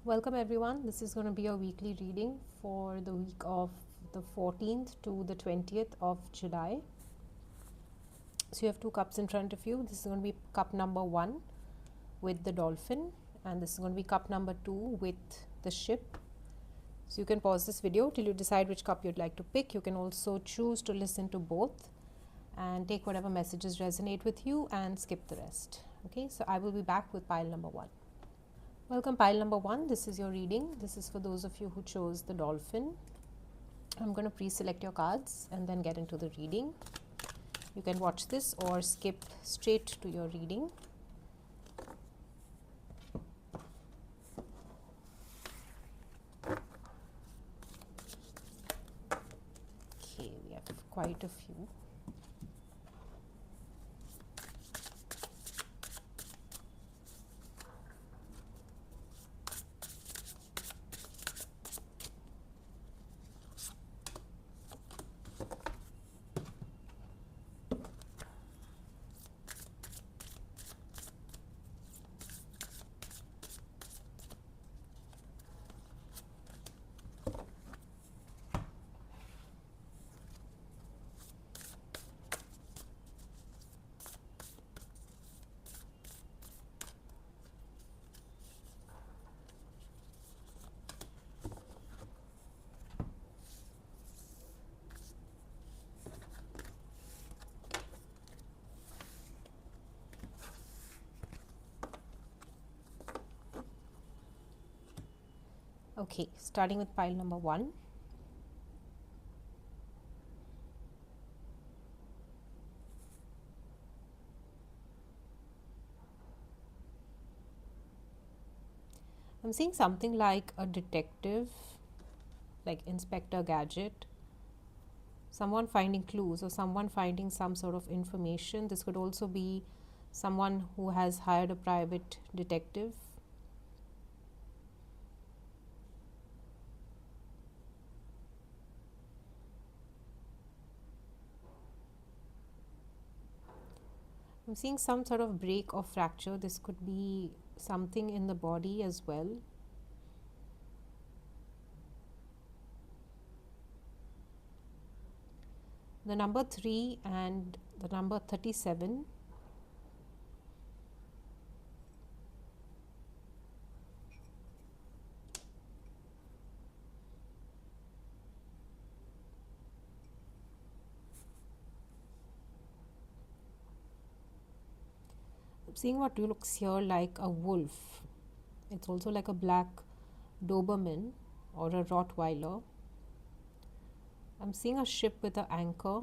Welcome everyone. This is going to be a weekly reading for the week of the 14th to the 20th of July. So you have two cups in front of you. This is going to be cup number 1 with the dolphin, and this is going to be cup number 2 with the ship. So you can pause this video till you decide which cup you'd like to pick. You can also choose to listen to both and take whatever messages resonate with you and skip the rest. Okay, so I will be back with pile number 1. Welcome pile number 1. This is your reading. This is for those of you who chose the dolphin. I'm going to pre-select your cards and then get into the reading. You can watch this or skip straight to your reading. Okay, we have quite a few. Okay, starting with pile number 1. I'm seeing something like a detective, like Inspector Gadget, someone finding clues or someone finding some sort of information. This could also be someone who has hired a private detective. I'm seeing some sort of break or fracture. This could be something in the body as well. The number 3 and the number 37. I'm seeing what looks here like a wolf. It's also like a black Doberman or a Rottweiler. I'm seeing a ship with an anchor.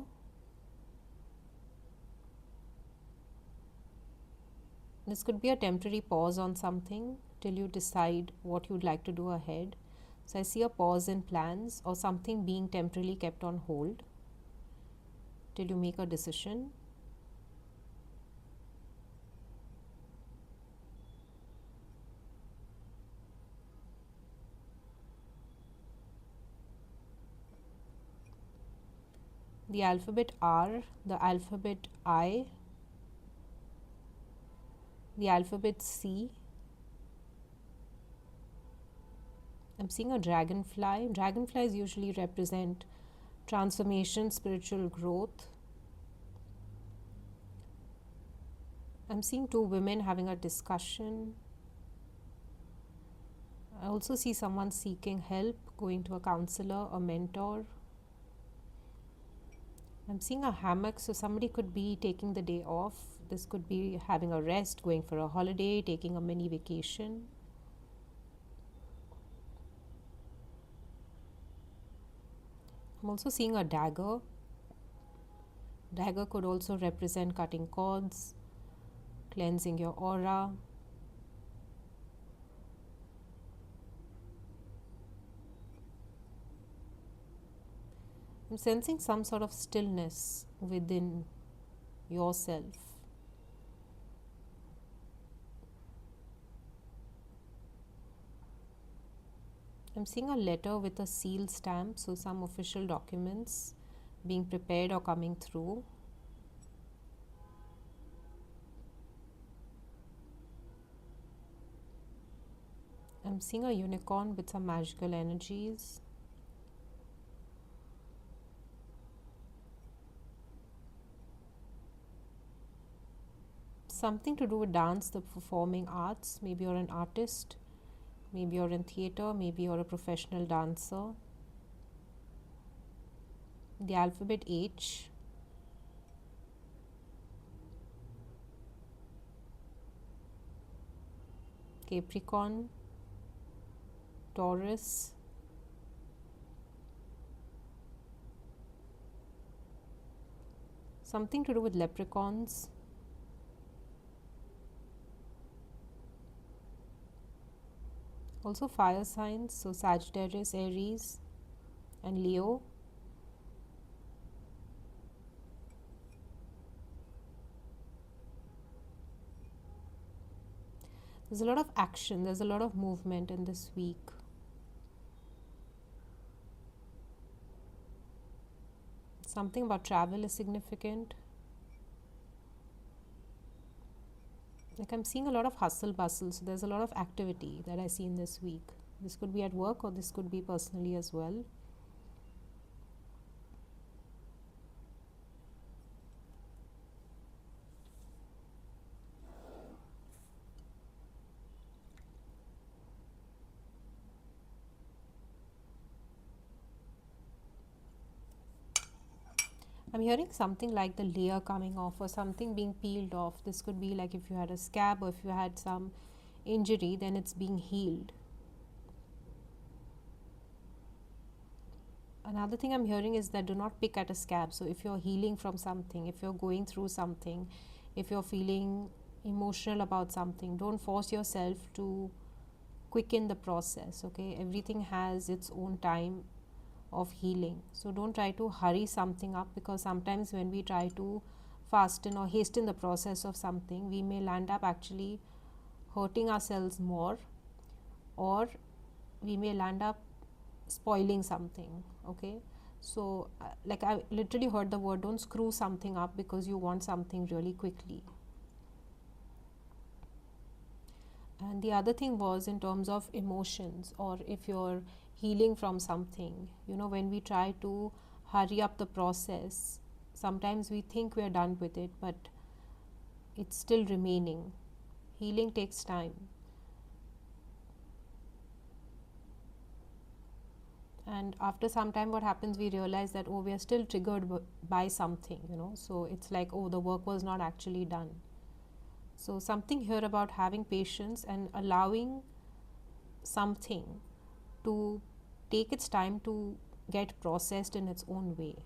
This could be a temporary pause on something till you decide what you'd like to do ahead. So I see a pause in plans or something being temporarily kept on hold till you make a decision. The alphabet R, the alphabet I, the alphabet C. I'm seeing a dragonfly. Dragonflies usually represent transformation, spiritual growth. I'm seeing two women having a discussion. I also see someone seeking help, going to a counselor, a mentor. I'm seeing a hammock, so somebody could be taking the day off. This could be having a rest, going for a holiday, taking a mini vacation. I'm also seeing a dagger. Dagger could also represent cutting cords, cleansing your aura. I'm sensing some sort of stillness within yourself. I'm seeing a letter with a seal stamp, so some official documents being prepared or coming through. I'm I'm seeing a unicorn with some magical energies. Something to do with dance, the performing arts. Maybe you're an artist, maybe you're in theater, maybe you're a professional dancer. The alphabet H. Capricorn, Taurus, something to do with leprechauns. Also fire signs, so Sagittarius, Aries and Leo. There's a lot of action, there's a lot of movement in this week. Something about travel is significant. Like I'm seeing a lot of hustle bustle, so there's a lot of activity that I see in this week. This could be at work or this could be personally as well. I'm hearing something like the layer coming off or something being peeled off. This could be like if you had a scab or if you had some injury, then it's being healed. Another thing I'm hearing is that do not pick at a scab. So if you're healing from something, if you're going through something, if you're feeling emotional about something, don't force yourself to quicken the process. Okay, everything has its own time of healing, so don't try to hurry something up, because sometimes when we try to fasten or hasten the process of something, we may land up actually hurting ourselves more, or we may land up spoiling something. Okay, so like I literally heard the word, don't screw something up because you want something really quickly. And the other thing was in terms of emotions, or if you're healing from something, you know, when we try to hurry up the process, sometimes we think we are done with it, but it's still remaining. Healing takes time. And after some time, what happens, we realize that, oh, we are still triggered by something, you know, so it's like, oh, the work was not actually done. So something here about having patience and allowing something to take its time to get processed in its own way.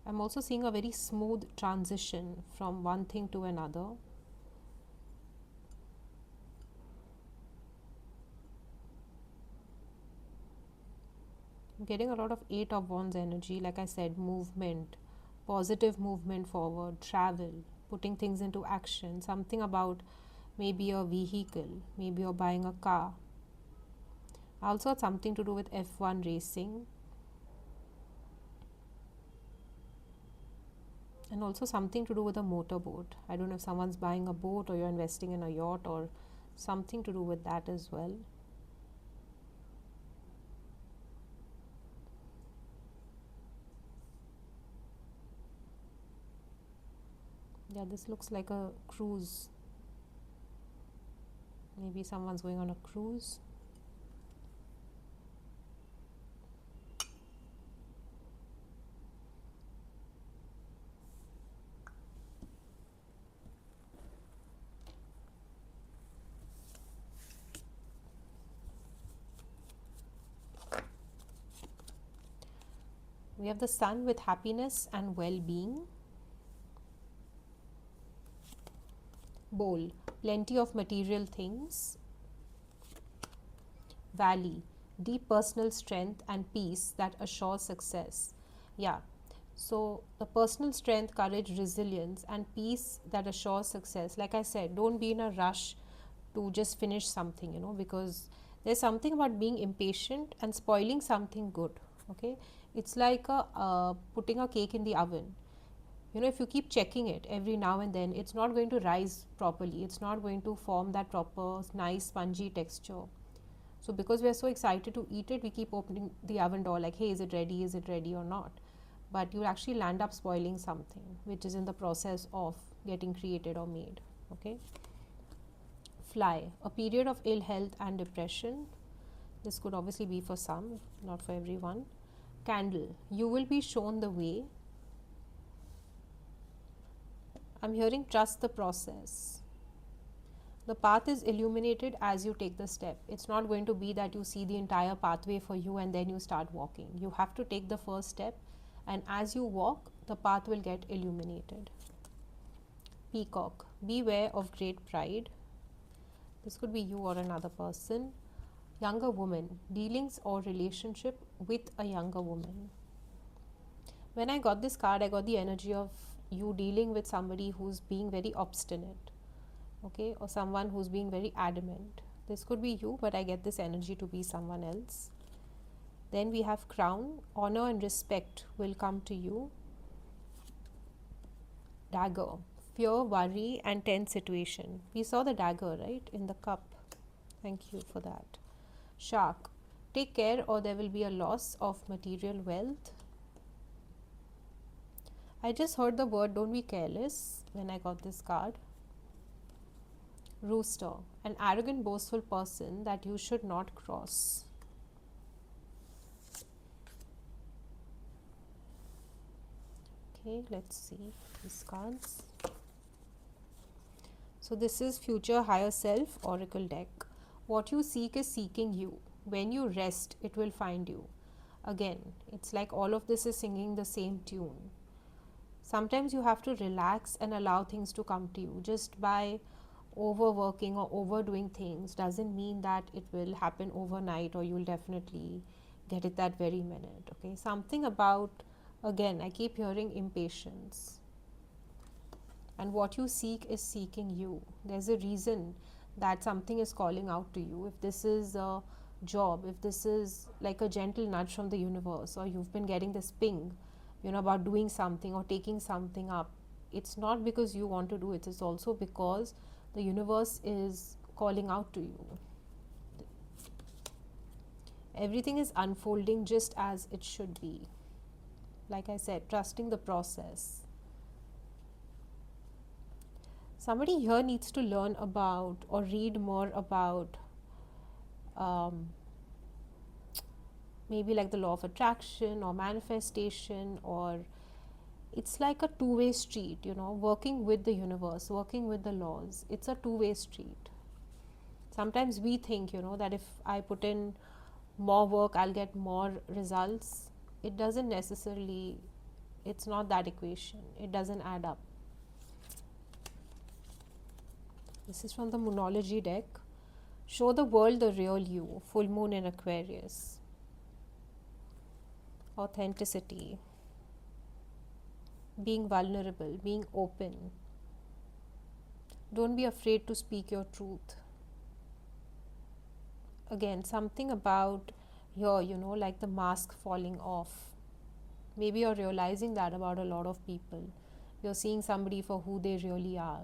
I'm also seeing a very smooth transition from one thing to another. I'm getting a lot of 8 of Wands energy. Like I said, movement, positive movement forward, travel, putting things into action, something about maybe a vehicle, maybe you're buying a car. Also something to do with F1 racing, and also something to do with a motorboat. I don't know if someone's buying a boat or you're investing in a yacht, or something to do with that as well. Yeah, this looks like a cruise. Maybe someone's going on a cruise. We have the Sun with happiness and well-being. Bowl, plenty of material things. Valley, deep personal strength and peace that assures success. Yeah, so the personal strength, courage, resilience and peace that assures success. Like I said, don't be in a rush to just finish something, you know, because there's something about being impatient and spoiling something good. Okay, it's like putting a cake in the oven. You know, if you keep checking it every now and then, it's not going to rise properly. It's not going to form that proper, nice, spongy texture. So because we are so excited to eat it, we keep opening the oven door like, hey, is it ready? Is it ready or not? But you actually land up spoiling something which is in the process of getting created or made. Okay. Fly, a period of ill health and depression. This could obviously be for some, not for everyone. Candle, you will be shown the way. I'm hearing trust the process. The path is illuminated as you take the step. It's not going to be that you see the entire pathway for you and then you start walking. You have to take the first step, and as you walk, the path will get illuminated. Peacock, beware of great pride. This could be you or another person. Younger woman, dealings or relationship with a younger woman. When I got this card, I got the energy of you dealing with somebody who's being very obstinate, okay, or someone who's being very adamant. This could be you, but I get this energy to be someone else. Then we have crown, honor and respect will come to you. Dagger, fear, worry and tense situation. We saw the dagger, right, in the cup. Thank you for that. Shark, take care or there will be a loss of material wealth. I just heard the word don't be careless when I got this card. Rooster, an arrogant, boastful person that you should not cross. Okay, let's see these cards. So this is Future Higher Self Oracle deck. What you seek is seeking you. When you rest, it will find you. Again, it's like all of this is singing the same tune. Sometimes you have to relax and allow things to come to you. Just by overworking or overdoing things doesn't mean that it will happen overnight or you'll definitely get it that very minute. Okay, something about, again, I keep hearing impatience. And what you seek is seeking you. There's a reason that something is calling out to you. If this is a job, if this is like a gentle nudge from the universe, or you've been getting this ping, you know, about doing something or taking something up, it's not because you want to do it. It's also because the universe is calling out to you. Everything is unfolding just as it should be. Like I said, trusting the process. Somebody here needs to learn about or read more about maybe like the law of attraction or manifestation, or it's like a two-way street, you know, working with the universe, working with the laws. It's a two-way street. Sometimes we think, you know, that if I put in more work, I'll get more results. It doesn't necessarily, it's not that equation. It doesn't add up. This is from the Moonology deck. Show the world the real you. Full moon in Aquarius. Authenticity. Being vulnerable, being open. Don't be afraid to speak your truth. Again, something about here, you know, like the mask falling off. Maybe you're realizing that about a lot of people. You're seeing somebody for who they really are.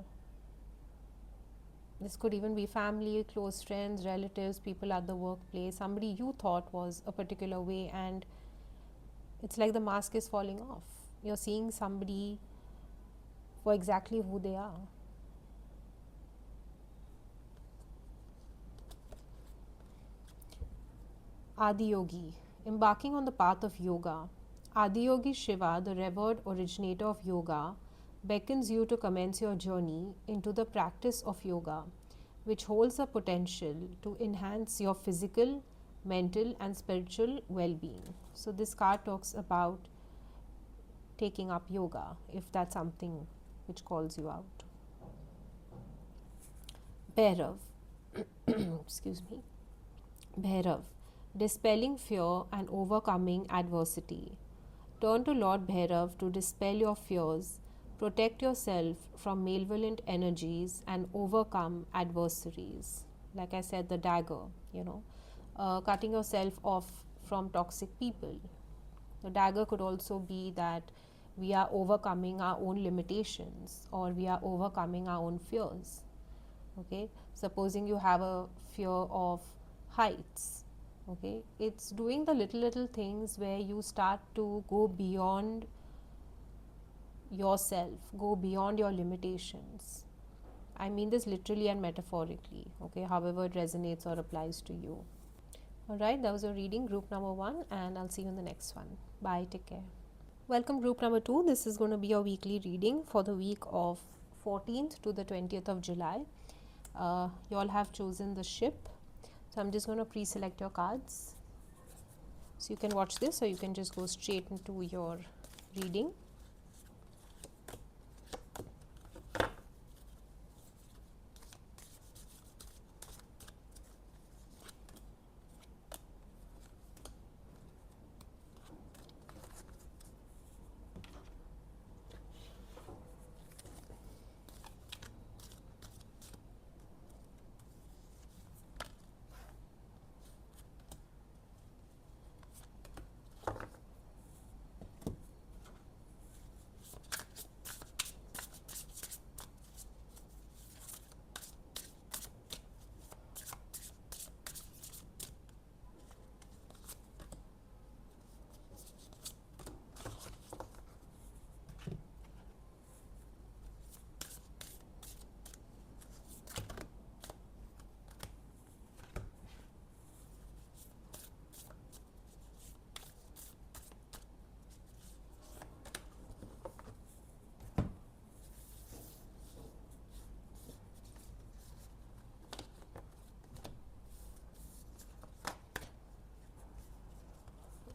This could even be family, close friends, relatives, people at the workplace, somebody you thought was a particular way, and it's like the mask is falling off. You're seeing somebody for exactly who they are. Adiyogi, embarking on the path of yoga. Adiyogi Shiva, the revered originator of yoga, beckons you to commence your journey into the practice of yoga, which holds the potential to enhance your physical, mental and spiritual well-being. So this card talks about taking up yoga, if that's something which calls you out. Bhairav, excuse me. Bhairav, dispelling fear and overcoming adversity. Turn to Lord Bhairav to dispel your fears, protect yourself from malevolent energies and overcome adversaries. Like I said, the dagger, you know, cutting yourself off from toxic people. The dagger could also be that we are overcoming our own limitations, or we are overcoming our own fears. Okay, supposing you have a fear of heights, okay, it's doing the little things where you start to go beyond yourself, go beyond your limitations. I mean this literally and metaphorically, okay, however it resonates or applies to you. Alright, that was your reading, group number 1, and I'll see you in the next one. Bye, take care. Welcome, group number 2. This is going to be your weekly reading for the week of 14th to the 20th of July. You all have chosen the ship, so I'm just going to pre-select your cards. So you can watch this, or you can just go straight into your reading.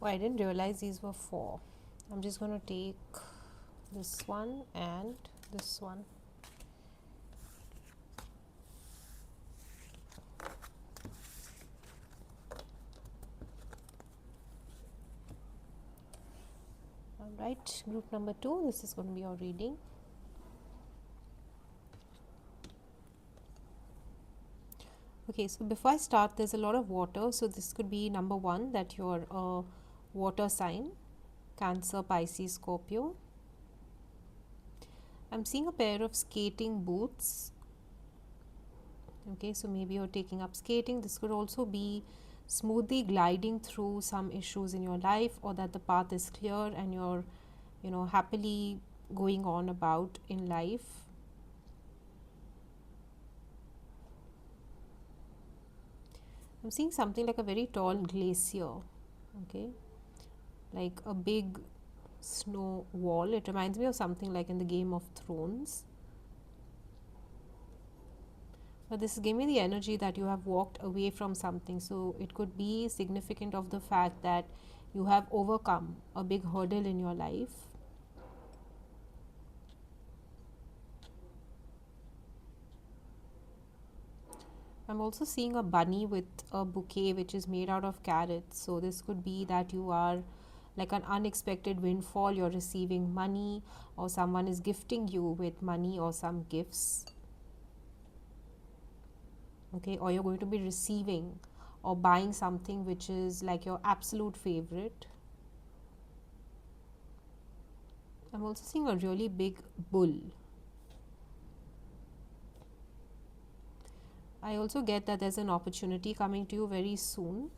Oh, I didn't realize these were 4. I'm just going to take this one and this one. Alright, group number 2, this is going to be your reading. Okay, so before I start, there's a lot of water, so this could be number 1, that you're a water sign, Cancer, Pisces, Scorpio. I'm seeing a pair of skating boots. Okay, so maybe you're taking up skating. This could also be smoothly gliding through some issues in your life, or that the path is clear and you're, happily going on about in life. I'm seeing something like a very tall glacier, okay, like a big snow wall. It reminds me of something like in the Game of Thrones. But this is giving me the energy that you have walked away from something. So it could be significant of the fact that you have overcome a big hurdle in your life. I'm also seeing a bunny with a bouquet which is made out of carrots. So this could be that you are like an unexpected windfall. You're receiving money, or someone is gifting you with money or some gifts. Okay, or you're going to be receiving or buying something which is like your absolute favorite. I'm also seeing a really big bull. I also get that there's an opportunity coming to you very soon.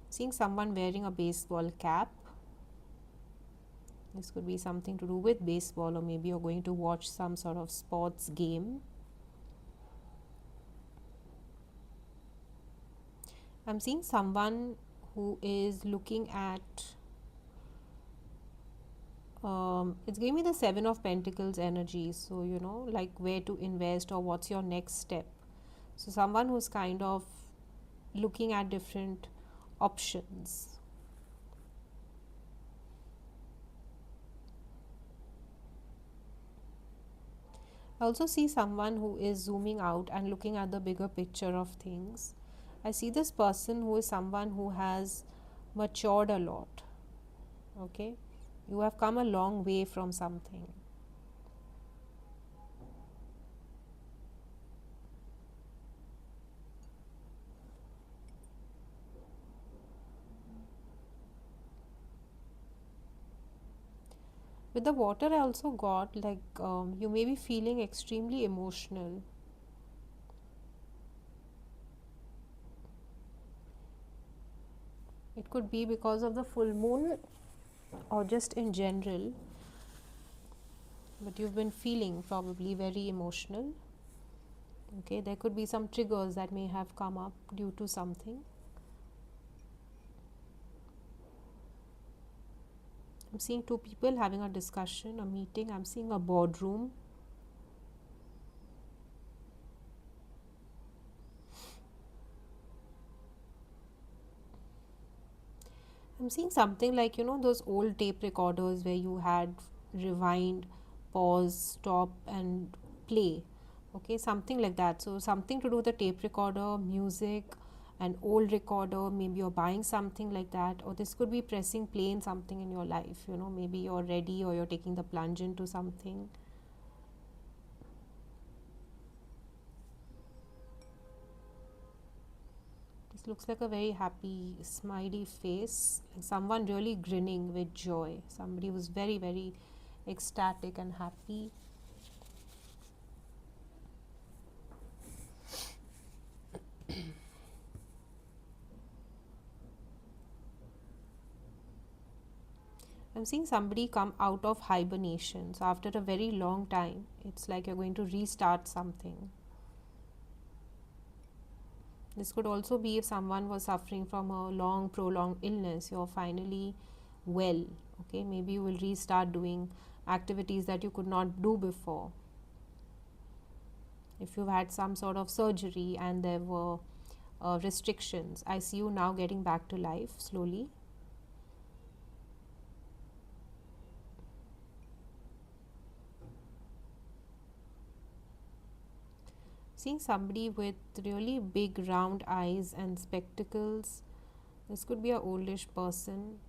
Seeing someone wearing a baseball cap. This could be something to do with baseball, or maybe you're going to watch some sort of sports game. I'm seeing someone who is looking at it's giving me the 7 of Pentacles energy. So, like where to invest or what's your next step. So, someone who's kind of looking at different options. I also see someone who is zooming out and looking at the bigger picture of things. I see this person who is someone who has matured a lot. Okay, you have come a long way from something. With the water, I also got like you may be feeling extremely emotional. It could be because of the full moon or just in general, but you've been feeling probably very emotional. Okay, there could be some triggers that may have come up due to something. I'm seeing two people having a discussion, a meeting. I'm seeing a boardroom. I'm seeing something like, those old tape recorders where you had rewind, pause, stop, and play. Okay, something like that. So, something to do with the tape recorder, music, an old recorder. Maybe you're buying something like that, or this could be pressing play in something in your life. Maybe you're ready or you're taking the plunge into something. This looks like a very happy, smiley face, like someone really grinning with joy. Somebody who's very, very ecstatic and happy. I'm seeing somebody come out of hibernation. So, after a very long time, it's like you're going to restart something. This could also be if someone was suffering from a long, prolonged illness, you're finally well. Okay, maybe you will restart doing activities that you could not do before. If you've had some sort of surgery and there were restrictions, I see you now getting back to life slowly. Seeing somebody with really big round eyes and spectacles. This could be an oldish person,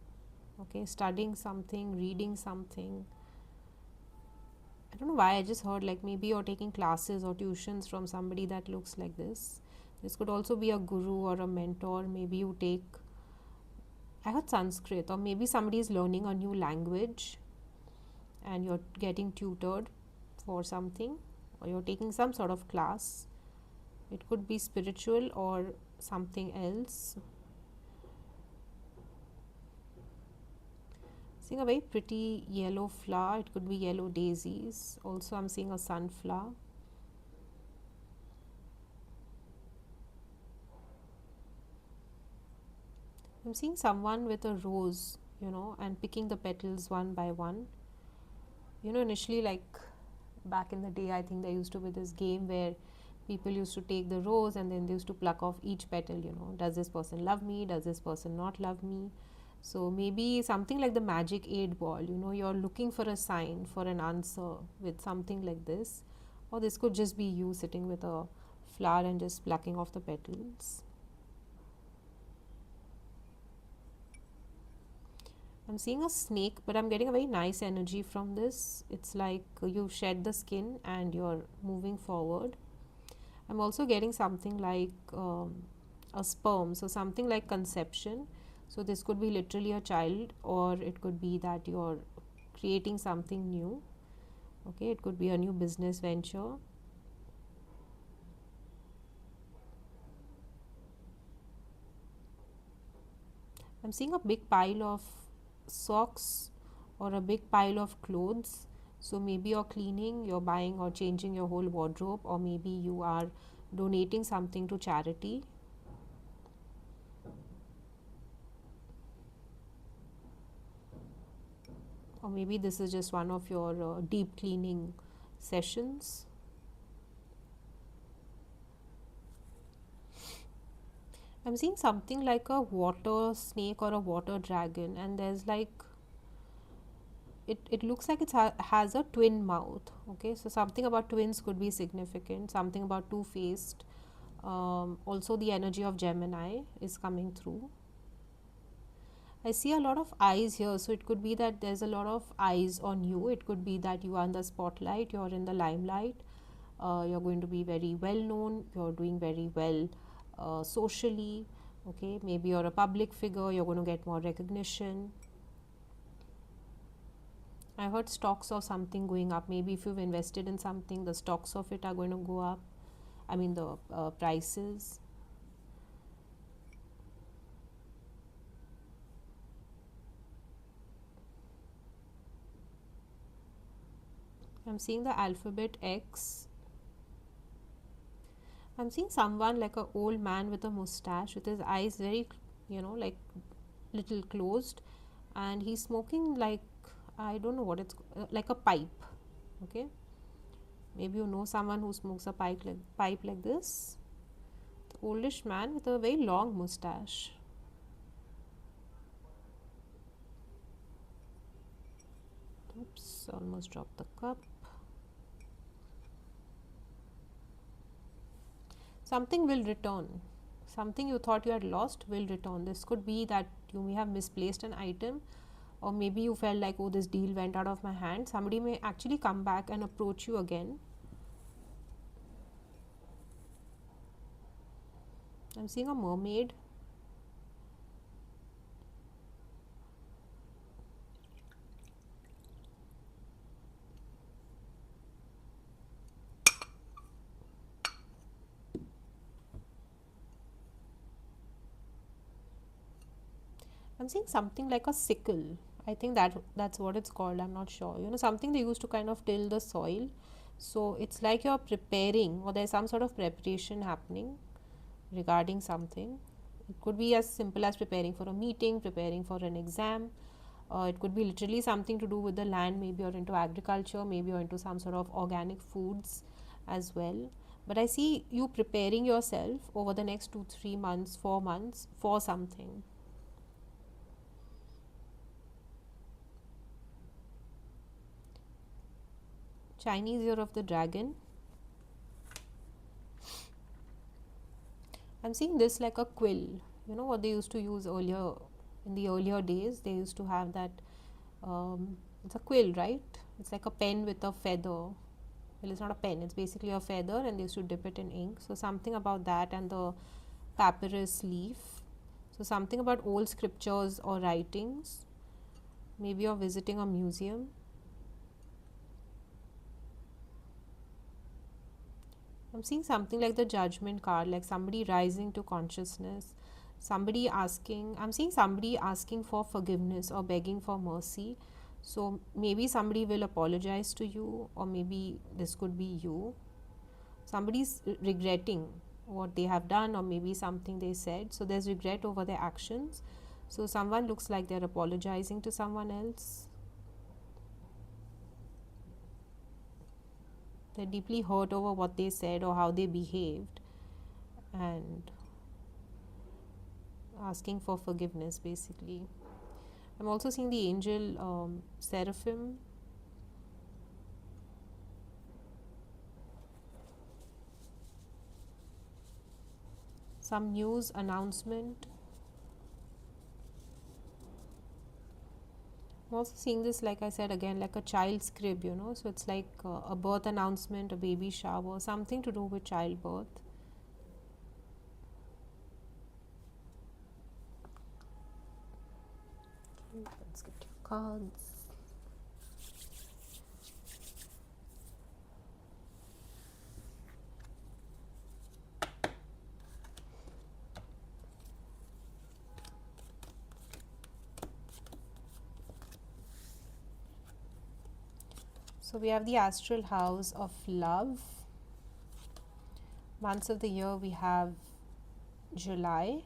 okay, studying something, reading something. I don't know why I just heard like maybe you're taking classes or tuitions from somebody that looks like this. This could also be a guru or a mentor. Maybe you take, I heard Sanskrit, or maybe somebody is learning a new language and you're getting tutored for something, or you're taking some sort of class. It could be spiritual or something else. Seeing a very pretty yellow flower. It could be yellow daisies. Also, I'm seeing a sunflower. I'm seeing someone with a rose, and picking the petals one by one. Initially, like back in the day, I think there used to be this game where people used to take the rose and then they used to pluck off each petal. Does this person love me? Does this person not love me? So maybe something like the magic 8 ball, you're looking for a sign, for an answer with something like this. Or this could just be you sitting with a flower and just plucking off the petals. I'm seeing a snake, but I'm getting a very nice energy from this. It's like you shed the skin and you're moving forward. I'm also getting something like a sperm, so something like conception. So this could be literally a child, or it could be that you're creating something new. Okay, it could be a new business venture. I'm seeing a big pile of socks or a big pile of clothes. So maybe you're cleaning, you're buying or changing your whole wardrobe, or maybe you are donating something to charity. Or maybe this is just one of your deep cleaning sessions. I'm seeing something like a water snake or a water dragon, and there's like it looks like it has a twin mouth. Okay, so something about twins could be significant, something about two-faced. Also, the energy of Gemini is coming through. I see a lot of eyes here, so it could be that there's a lot of eyes on you. It could be that you are in the spotlight, you're in the limelight, you're going to be very well known, you're doing very well socially. Okay, maybe you're a public figure, you're going to get more recognition. I heard stocks of something going up. Maybe if you've invested in something, the stocks of it are going to go up. I mean the prices. I'm seeing the alphabet X. I'm seeing someone like an old man with a mustache with his eyes very, like little closed, and he's smoking like, I don't know what it's like a pipe. Okay, maybe you know someone who smokes a pipe like this. The oldish man with a very long mustache. Oops, almost dropped the cup. Something will return. Something you thought you had lost will return. This could be that you may have misplaced an item, or maybe you felt like, oh, this deal went out of my hand. Somebody may actually come back and approach you again. I'm seeing a mermaid. I'm seeing something like a sickle. I think that's what it's called. I'm not sure. Something they used to kind of till the soil. So it's like you're preparing, or there's some sort of preparation happening regarding something. It could be as simple as preparing for a meeting, preparing for an exam. It could be literally something to do with the land. Maybe you're into agriculture, maybe you're into some sort of organic foods as well. But I see you preparing yourself over the next 2, 3 months, 4 months for something. Chinese Year of the Dragon. I'm seeing this like a quill. You know what they used to use earlier, in the earlier days, they used to have that, it's a quill, right? It's like a pen with a feather. Well, it's not a pen, it's basically a feather, and they used to dip it in ink. So something about that, and the papyrus leaf. So something about old scriptures or writings. Maybe you're visiting a museum. I'm seeing something like the judgment card, like somebody rising to consciousness, somebody asking, I'm seeing somebody asking for forgiveness or begging for mercy. So maybe somebody will apologize to you, or maybe this could be you. Somebody's regretting what they have done, or maybe something they said. So there's regret over their actions. So someone looks like they're apologizing to someone else. They're deeply hurt over what they said or how they behaved, and asking for forgiveness basically. I'm also seeing the angel seraphim. Some news announcement. I'm also seeing this, like I said again, like a child's crib, so it's like a birth announcement, a baby shower, something to do with childbirth. Okay, let's get your cards. So we have the astral house of love. Months of the year, we have July.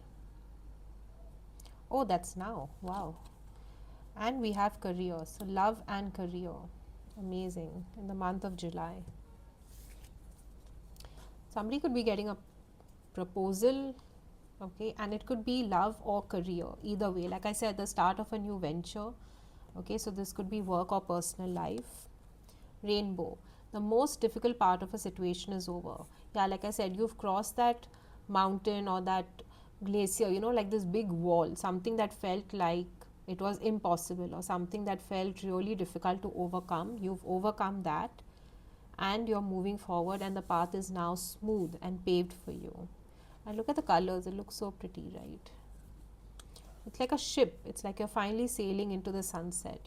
Oh, that's now. Wow. And we have career. So love and career. Amazing. In the month of July. Somebody could be getting a proposal. Okay. And it could be love or career. Either way. Like I said, the start of a new venture. Okay. So this could be work or personal life. Rainbow. The most difficult part of a situation is over. Yeah, like I said, you've crossed that mountain or that glacier, like this big wall, something that felt like it was impossible, or something that felt really difficult to overcome. You've overcome that, and you're moving forward, and the path is now smooth and paved for you. And look at the colors, it looks so pretty, right? It's like a ship. It's like you're finally sailing into the sunset,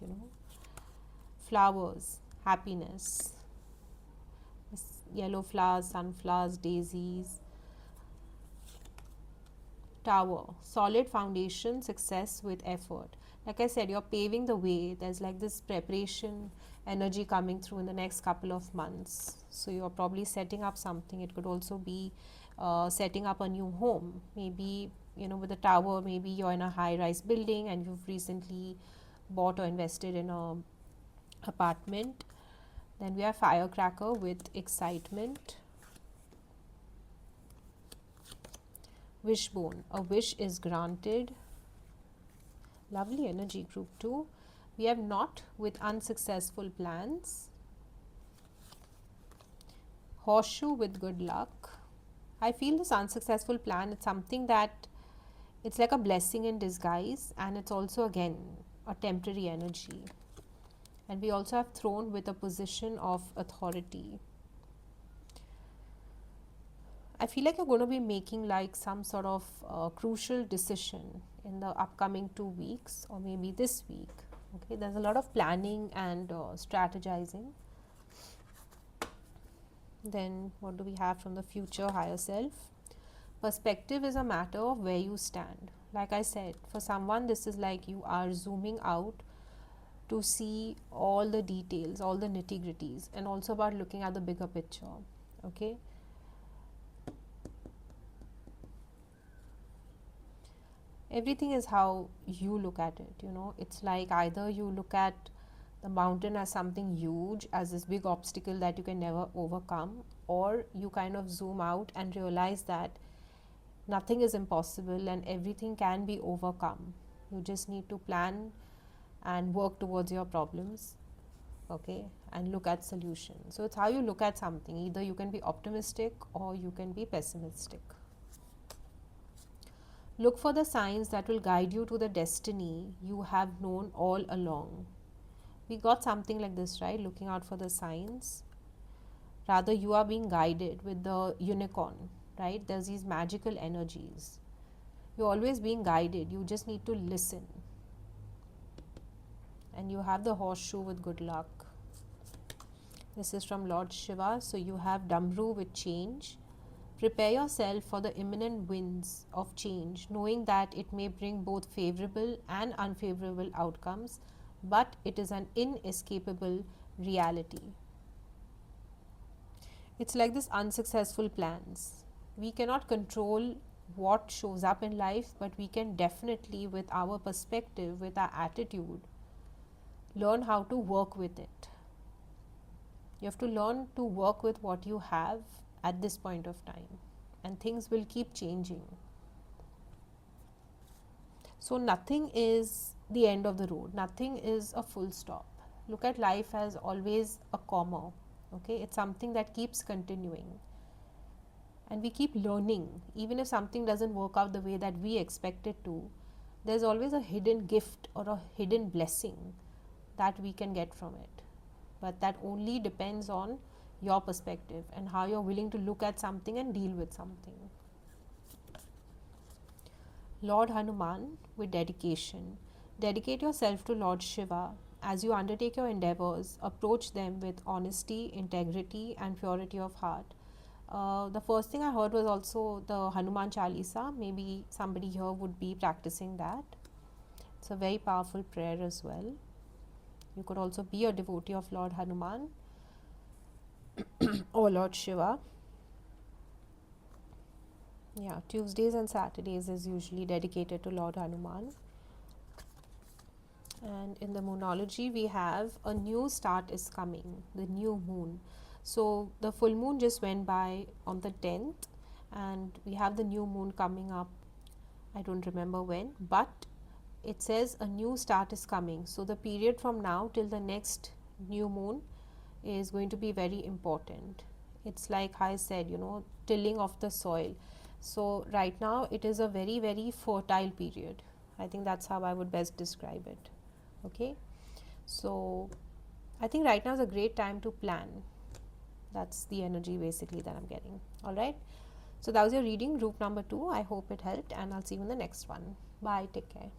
flowers, happiness, yellow flowers, sunflowers, daisies. Tower, solid foundation, success with effort. Like I said, you're paving the way. There's like this preparation energy coming through in the next couple of months. So you're probably setting up something. It could also be setting up a new home. Maybe, you know, with the tower, maybe you're in a high-rise building and you've recently bought or invested in a apartment. Then we have firecracker with excitement. Wishbone, a wish is granted. Lovely energy, group 2. We have knot with unsuccessful plans. Horseshoe with good luck. I feel this unsuccessful plan, it's something that it's like a blessing in disguise, and it's also again a temporary energy. And we also have throne with a position of authority. I feel like you're going to be making like some sort of crucial decision in the upcoming 2 weeks, or maybe this week. Okay, there's a lot of planning and strategizing. Then what do we have from the future higher self? Perspective is a matter of where you stand. Like I said, for someone this is like you are zooming out to see all the details, all the nitty-gritties, and also about looking at the bigger picture. Okay. Everything is how you look at it, you know. It's like either you look at the mountain as something huge, as this big obstacle that you can never overcome, or you kind of zoom out and realize that nothing is impossible and everything can be overcome. You just need to plan and work towards your problems, okay, and look at solutions. So it's how you look at something. Either you can be optimistic or you can be pessimistic. Look for the signs that will guide you to the destiny you have known all along. We got something like this, right? Looking out for the signs. Rather, you are being guided with the unicorn, right? There's these magical energies. You're always being guided. You just need to listen. And you have the horseshoe with good luck. This is from Lord Shiva. So you have Damru with change. Prepare yourself for the imminent winds of change, knowing that it may bring both favorable and unfavorable outcomes, but it is an inescapable reality. It's like this unsuccessful plans. We cannot control what shows up in life, but we can definitely, with our perspective, with our attitude, learn how to work with it. You have to learn to work with what you have at this point of time, and things will keep changing. So nothing is the end of the road, nothing is a full stop. Look at life as always a comma, okay? It's something that keeps continuing, and we keep learning. Even if something doesn't work out the way that we expect it to, there's always a hidden gift or a hidden blessing that we can get from it. But that only depends on your perspective and how you're willing to look at something and deal with something. Lord Hanuman with dedication. Dedicate yourself to Lord Shiva. As you undertake your endeavors, approach them with honesty, integrity, and purity of heart. The first thing I heard was also the Hanuman Chalisa. Maybe somebody here would be practicing that. It's a very powerful prayer as well. You could also be a devotee of Lord Hanuman or Lord Shiva. Yeah, Tuesdays and Saturdays is usually dedicated to Lord Hanuman. And in the moonology, we have a new start is coming, the new moon. So the full moon just went by on the 10th, and we have the new moon coming up. I don't remember when, but it says a new start is coming. So the period from now till the next new moon is going to be very important. It's like I said, you know, tilling of the soil. So right now it is a very, very fertile period. I think that's how I would best describe it. Okay, so I think right now is a great time to plan. That's the energy basically that I'm getting. All right, so that was your reading, group number 2. I hope it helped, and I'll see you in the next one. Bye, take care.